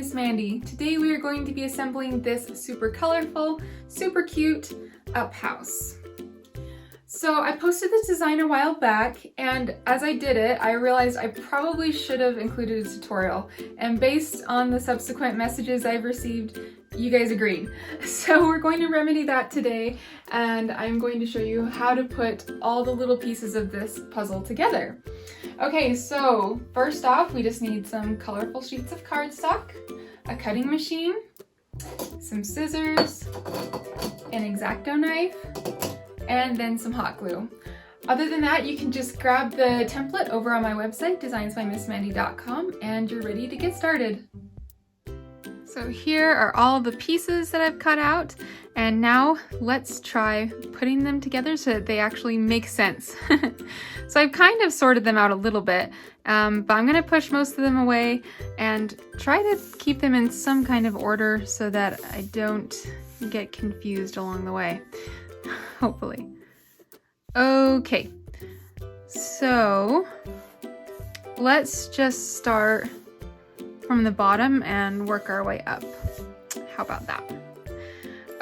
Miss Mandee. Today we are going to be assembling this super colorful, super cute up house. So I posted this design a while back, and as I did it, I realized I probably should have included a tutorial. And based on the subsequent messages I've received, you guys agreed. So we're going to remedy that today, and I'm going to show you how to put all the little pieces of this puzzle together. Okay, so first off, we just need some colorful sheets of cardstock, a cutting machine, some scissors, an X-Acto knife, and then some hot glue. Other than that, you can just grab the template over on my website, designsbymissmandee.com, and you're ready to get started. So here are all the pieces that I've cut out, and now let's try putting them together so that they actually make sense. So I've kind of sorted them out a little bit, but I'm going to push most of them away and try to keep them in some kind of order so that I don't get confused along the way, hopefully. Okay, so let's just start from the bottom and work our way up. How about that?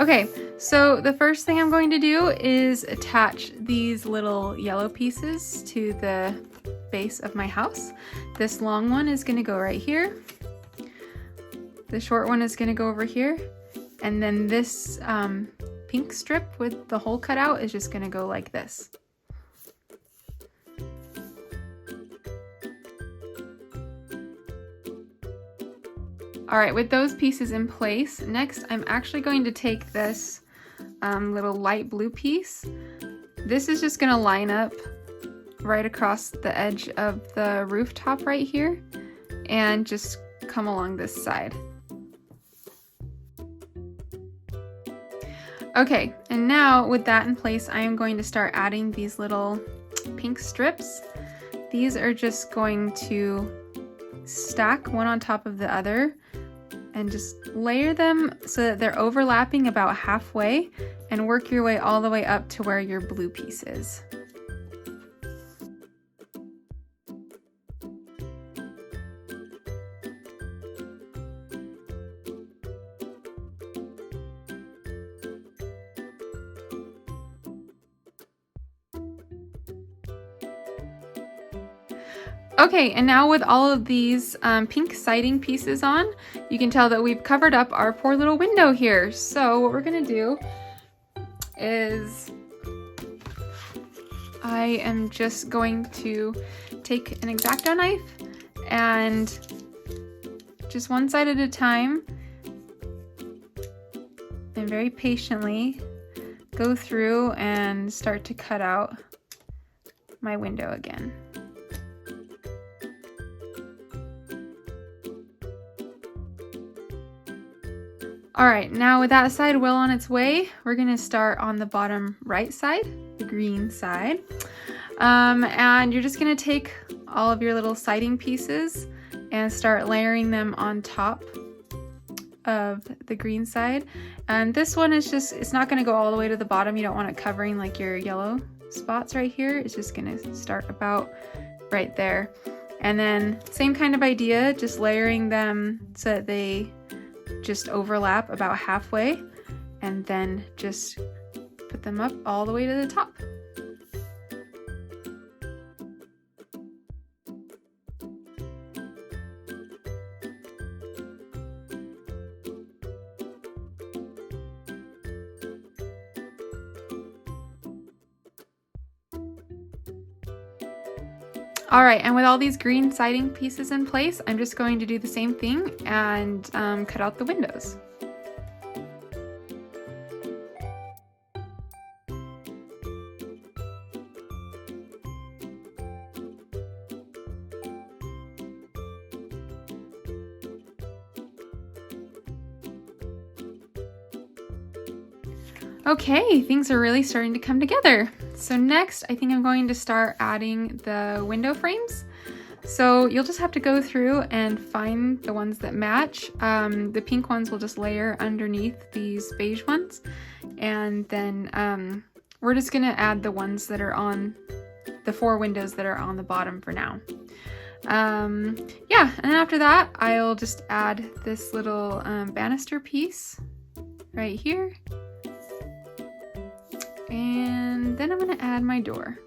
Okay, so the first thing I'm going to do is attach these little yellow pieces to the base of my house. This long one is going to go right here. The short one is going to go over here. And then this pink strip with the hole cut out is just going to go like this. All right, with those pieces in place, next I'm actually going to take this little light blue piece. This is just gonna line up right across the edge of the rooftop right here and just come along this side. Okay, and now with that in place, I am going to start adding these little pink strips. These are just going to stack one on top of the other and just layer them so that they're overlapping about halfway, and work your way all the way up to where your blue piece is. Okay, and now with all of these pink siding pieces on, you can tell that we've covered up our poor little window here. So what we're gonna do is I am just going to take an X-Acto knife and just one side at a time and very patiently go through and start to cut out my window again. All right, now with that side well on its way, we're gonna start on the bottom right side, the green side. And you're just gonna take all of your little siding pieces and start layering them on top of the green side. And this one is just, it's not gonna go all the way to the bottom. You don't want it covering like your yellow spots right here. It's just gonna start about right there. And then same kind of idea, just layering them so that they just overlap about halfway, and then just put them up all the way to the top. All right, and with all these green siding pieces in place, I'm just going to do the same thing and cut out the windows. Okay, things are really starting to come together. So next, I think I'm going to start adding the window frames. So you'll just have to go through and find the ones that match. The pink ones will just layer underneath these beige ones. And then we're just gonna add the ones that are on, the 4 windows that are on the bottom for now. Yeah, and then after that, I'll just add this little banister piece right here. And then I'm gonna add my door.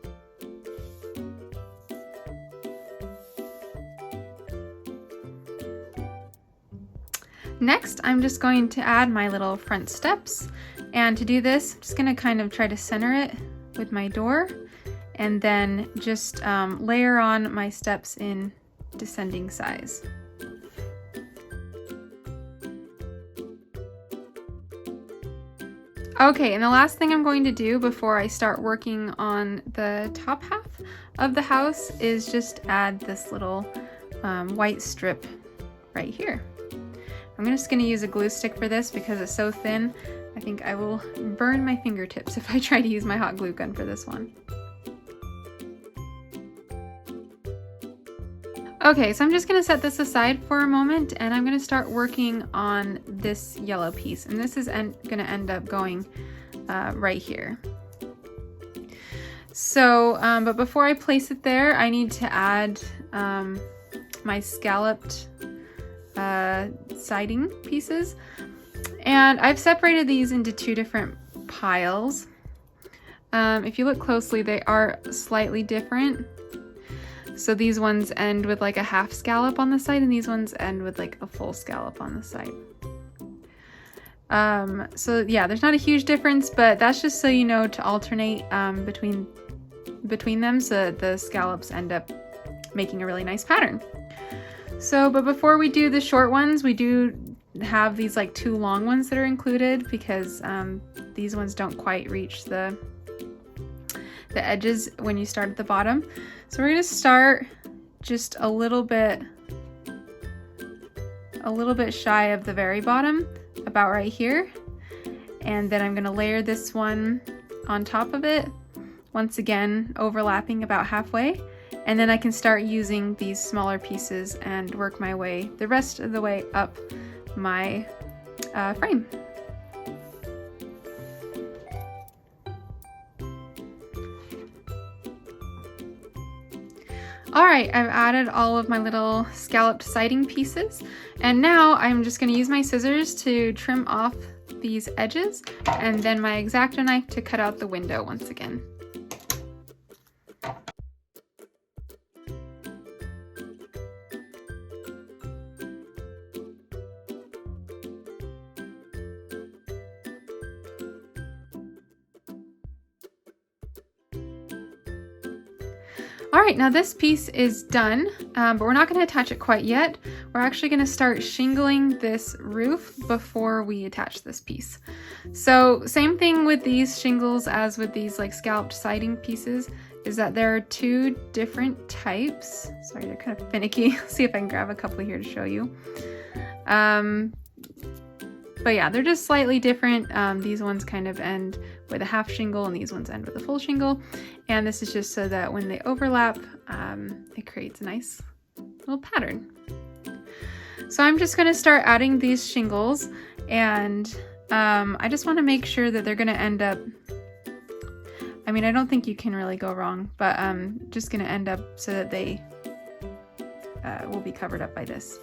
Next, I'm just going to add my little front steps. And to do this, I'm just gonna kind of try to center it with my door and then just layer on my steps in descending size. Okay, and the last thing I'm going to do before I start working on the top half of the house is just add this little white strip right here. I'm just going to use a glue stick for this because it's so thin. I think I will burn my fingertips if I try to use my hot glue gun for this one. Okay, so I'm just going to set this aside for a moment and I'm going to start working on this yellow piece. And this is going to end up going right here. So, but before I place it there, I need to add my scalloped siding pieces. And I've separated these into two different piles. If you look closely, they are slightly different. So these ones end with like a half scallop on the side and these ones end with like a full scallop on the side. So yeah, there's not a huge difference, but that's just so you know to alternate between them so that the scallops end up making a really nice pattern. So, but before we do the short ones, we do have these like two long ones that are included because these ones don't quite reach the edges when you start at the bottom. So we're going to start just a little bit shy of the very bottom, about right here. And then I'm going to layer this one on top of it, once again overlapping about halfway. And then I can start using these smaller pieces and work my way the rest of the way up my frame. Alright, I've added all of my little scalloped siding pieces, and now I'm just going to use my scissors to trim off these edges, and then my X-Acto knife to cut out the window once again. All right, now this piece is done, but we're not going to attach it quite yet. We're actually going to start shingling this roof before we attach this piece. So same thing with these shingles as with these like scalloped siding pieces, is that there are two different types. Sorry, they're kind of finicky. See if I can grab a couple here to show you. But yeah, they're just slightly different. These ones kind of end with a half shingle and these ones end with a full shingle. And this is just so that when they overlap, it creates a nice little pattern. So I'm just going to start adding these shingles, and I just want to make sure that they're going to end up, I mean, I don't think you can really go wrong, but just going to end up so that they will be covered up by this.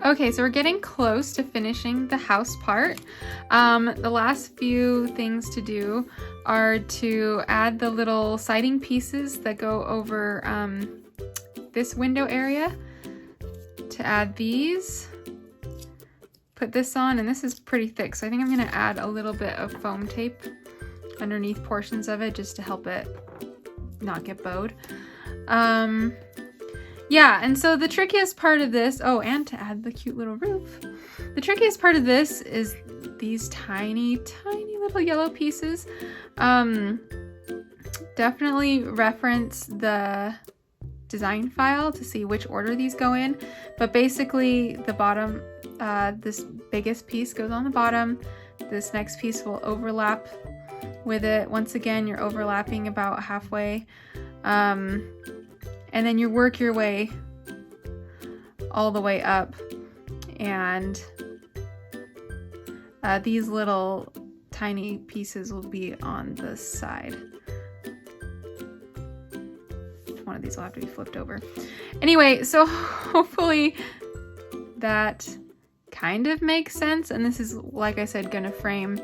Okay, so we're getting close to finishing the house part. The last few things to do are to add the little siding pieces that go over this window area. To add these, put this on, and this is pretty thick, so I think I'm going to add a little bit of foam tape underneath portions of it just to help it not get bowed. Yeah, and so the trickiest part of this, oh, and to add the cute little roof, the trickiest part of this is these tiny, tiny little yellow pieces. Definitely reference the design file to see which order these go in, but basically the bottom, this biggest piece goes on the bottom, this next piece will overlap with it. Once again, you're overlapping about halfway. And then you work your way all the way up, and these little tiny pieces will be on the side. One of these will have to be flipped over. Anyway, so hopefully that kind of makes sense. And this is, like I said, gonna frame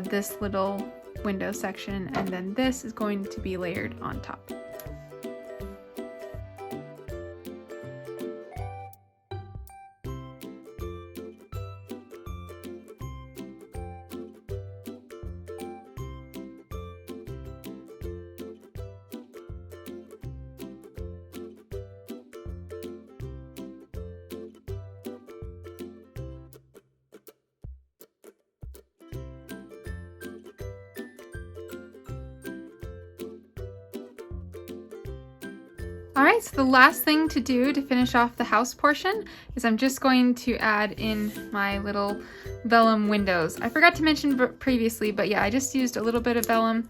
this little window section, and then this is going to be layered on top. Alright, so the last thing to do to finish off the house portion is I'm just going to add in my little vellum windows. I forgot to mention previously, but yeah, I just used a little bit of vellum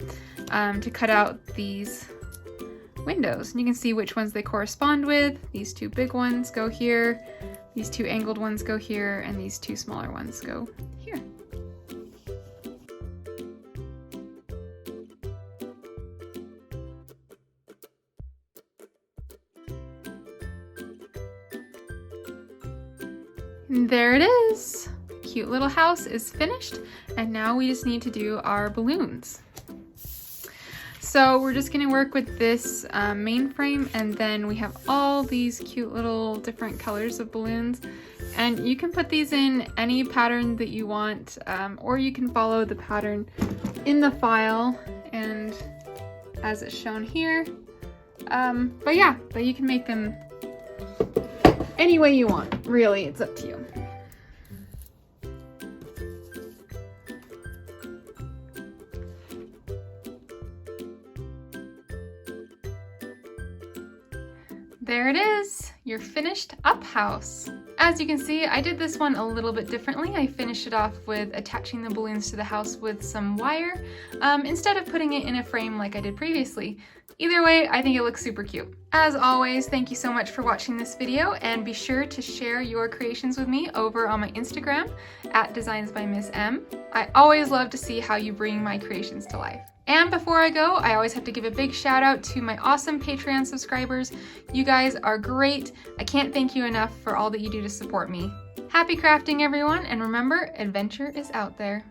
to cut out these windows. And you can see which ones they correspond with. These two big ones go here, these two angled ones go here, and these two smaller ones go here. And there it is. Cute little house is finished, and now we just need to do our balloons. So we're just gonna work with this main frame, and then we have all these cute little different colors of balloons. And you can put these in any pattern that you want, or you can follow the pattern in the file and as it's shown here. But you can make them any way you want, really, it's up to you. There it is, your finished up house. As you can see, I did this one a little bit differently. I finished it off with attaching the balloons to the house with some wire, instead of putting it in a frame like I did previously. Either way, I think it looks super cute. As always, thank you so much for watching this video, and be sure to share your creations with me over on my Instagram at Designs by Miss M. I always love to see how you bring my creations to life. And before I go, I always have to give a big shout out to my awesome Patreon subscribers. You guys are great. I can't thank you enough for all that you do to support me. Happy crafting, everyone, and remember, adventure is out there.